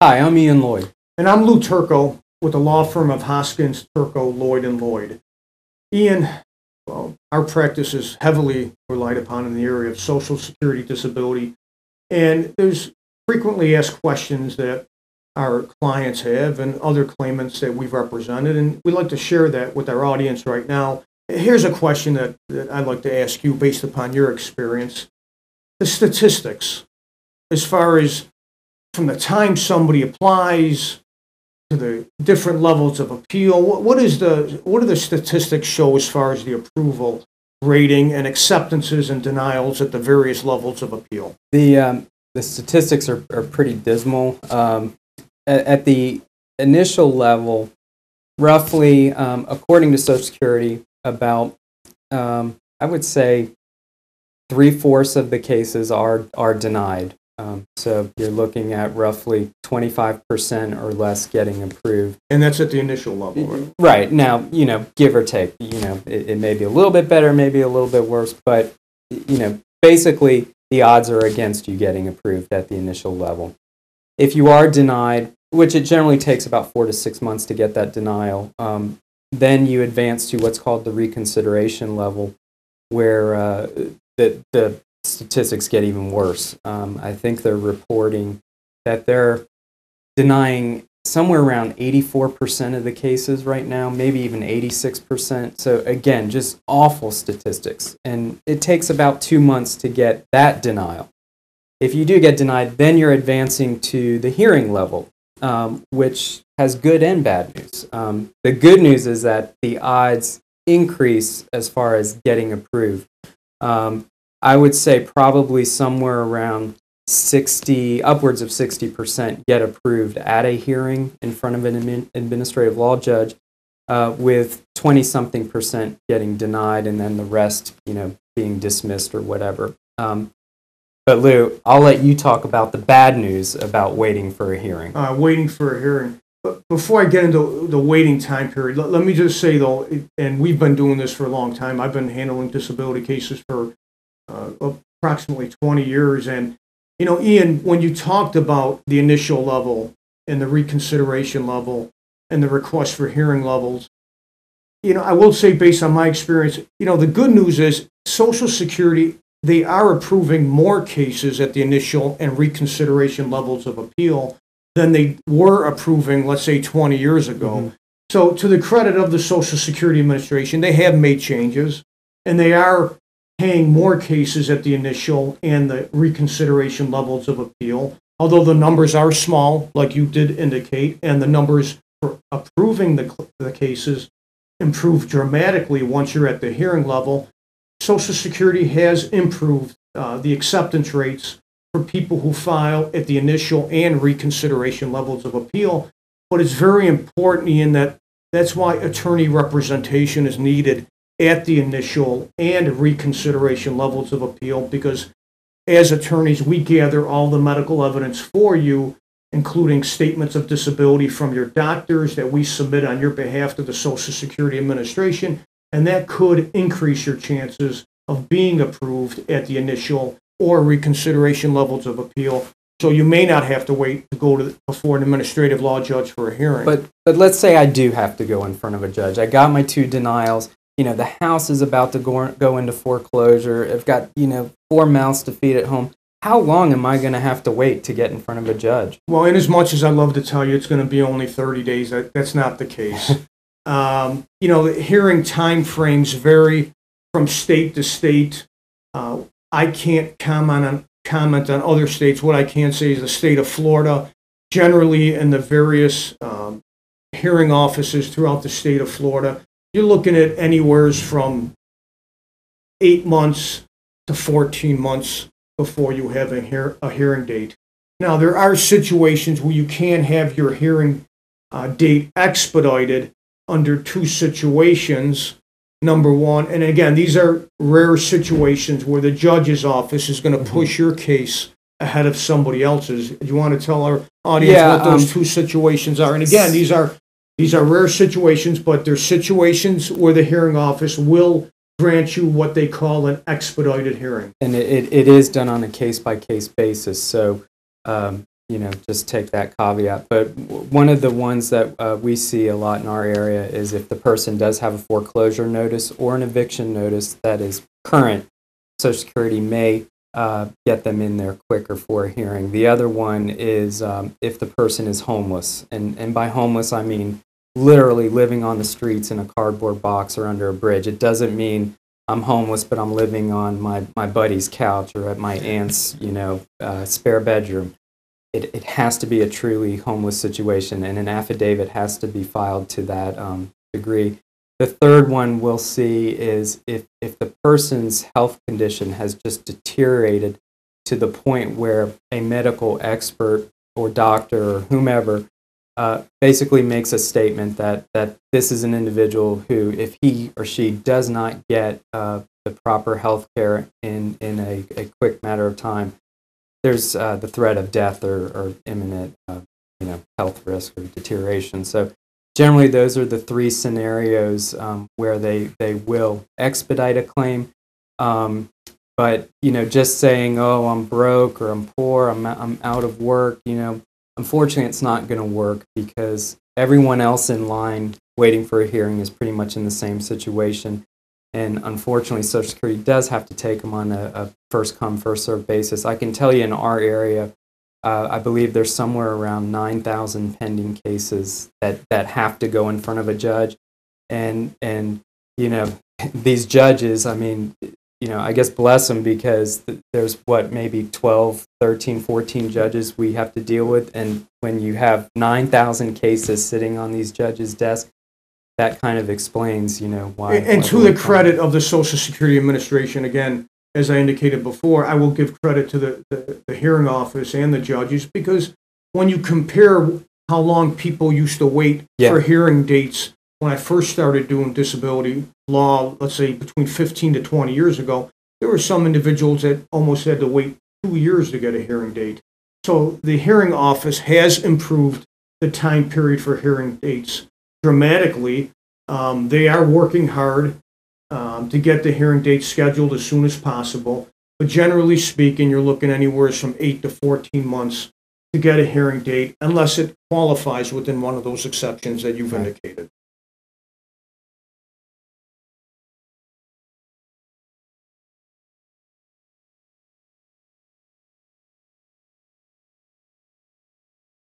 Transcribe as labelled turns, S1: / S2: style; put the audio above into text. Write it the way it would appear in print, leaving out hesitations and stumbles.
S1: Hi, I'm Lloyd.
S2: And I'm Turco with the law firm of Hoskins, Turco, Lloyd, and Lloyd. Ian, well, our practice is heavily relied upon in the area of Social Security disability, and there's frequently asked questions that our clients have and other claimants that we've represented, and we'd like to share that with our audience right now. Here's a question that I'd like to ask you based upon your experience. The statistics, as far as from the time somebody applies to the different levels of appeal, what do the statistics show as far as the approval rating and acceptances and denials at the various levels of appeal?
S1: The statistics are pretty dismal. At the initial level, roughly, according to Social Security, about I would say 3/4 of the cases are denied. So you're looking at roughly 25% or less getting approved.
S2: And that's at the initial level, right?
S1: Right. Now, give or take, it may be a little bit better, maybe a little bit worse, but, basically the odds are against you getting approved at the initial level. If you are denied, which it generally takes about 4 to 6 months to get that denial, then you advance to what's called the reconsideration level, where the statistics get even worse. I think they're reporting that they're denying somewhere around 84% of the cases right now, maybe even 86%. So again, just awful statistics. And it takes about 2 months to get that denial. If you do get denied, then you're advancing to the hearing level, which has good and bad news. The good news is that the odds increase as far as getting approved. I would say probably somewhere around 60, upwards of 60% get approved at a hearing in front of an administrative law judge, with 20-something% getting denied, and then the rest, being dismissed or whatever. But Lou, I'll let you talk about the bad news about waiting for a hearing.
S2: Waiting for a hearing. But before I get into the waiting time period, let me just say, though, and we've been doing this for a long time. I've been handling disability cases for approximately 20 years. And, Ian, when you talked about the initial level and the reconsideration level and the request for hearing levels, I will say, based on my experience, the good news is Social Security, they are approving more cases at the initial and reconsideration levels of appeal than they were approving, let's say, 20 years ago. Mm-hmm. So to the credit of the Social Security Administration, they have made changes, and they are paying more cases at the initial and the reconsideration levels of appeal, although the numbers are small, like you did indicate, and the numbers for approving the cases improve dramatically once you're at the hearing level. Social Security has improved the acceptance rates for people who file at the initial and reconsideration levels of appeal. But it's very important, Ian, that's why attorney representation is needed at the initial and reconsideration levels of appeal, because as attorneys, we gather all the medical evidence for you, including statements of disability from your doctors that we submit on your behalf to the Social Security Administration, and that could increase your chances of being approved at the initial or reconsideration levels of appeal. So you may not have to wait to go before an administrative law judge for a hearing.
S1: But let's say I do have to go in front of a judge. I got my 2 denials. The house is about to go into foreclosure. I've got, 4 mouths to feed at home. How long am I going to have to wait to get in front of a judge?
S2: Well, in as much as I love to tell you it's going to be only 30 days, that's not the case. The hearing time frames vary from state to state. I can't comment on other states. What I can say is the state of Florida, generally in the various hearing offices throughout the state of Florida, you're looking at anywhere from 8 months to 14 months before you have a hearing date. Now, there are situations where you can have your hearing date expedited under 2 situations. Number one, and again, these are rare situations where the judge's office is going to push your case ahead of somebody else's. Do you want to tell our audience what those 2 situations are? And again, these are rare situations, but they're situations where the hearing office will grant you what they call an expedited hearing.
S1: And it is done on a case-by-case basis. So, just take that caveat. But one of the ones that we see a lot in our area is if the person does have a foreclosure notice or an eviction notice that is current, Social Security may get them in there quicker for a hearing. The other one is if the person is homeless. And by homeless, I mean literally living on the streets in a cardboard box or under a bridge. It doesn't mean I'm homeless, but I'm living on my buddy's couch or at my aunt's, spare bedroom. It has to be a truly homeless situation, and an affidavit has to be filed to that degree. The third one we'll see is if the person's health condition has just deteriorated to the point where a medical expert or doctor or whomever basically makes a statement that this is an individual who, if he or she does not get the proper health care in a quick matter of time, there's the threat of death or imminent health risk or deterioration. So generally, those are the three scenarios where they will expedite a claim. But just saying, "Oh, I'm broke" or "I'm poor," I'm out of work. Unfortunately, it's not going to work because everyone else in line waiting for a hearing is pretty much in the same situation. And unfortunately, Social Security does have to take them on a first-come, first-served basis. I can tell you in our area, I believe there's somewhere around 9,000 pending cases that have to go in front of a judge. And these judges, I guess bless them, because there's maybe 12, 13, 14 judges we have to deal with. And when you have 9,000 cases sitting on these judges' desks, that kind of explains, why.
S2: And to the credit of the Social Security Administration, again, as I indicated before, I will give credit to the hearing office and the judges, because when you compare how long people used to wait for hearing dates when I first started doing disability law, let's say between 15 to 20 years ago, there were some individuals that almost had to wait 2 years to get a hearing date. So the hearing office has improved the time period for hearing dates dramatically. They are working hard to get the hearing date scheduled as soon as possible. But generally speaking, you're looking anywhere from 8 to 14 months to get a hearing date, unless it qualifies within one of those exceptions that you've indicated.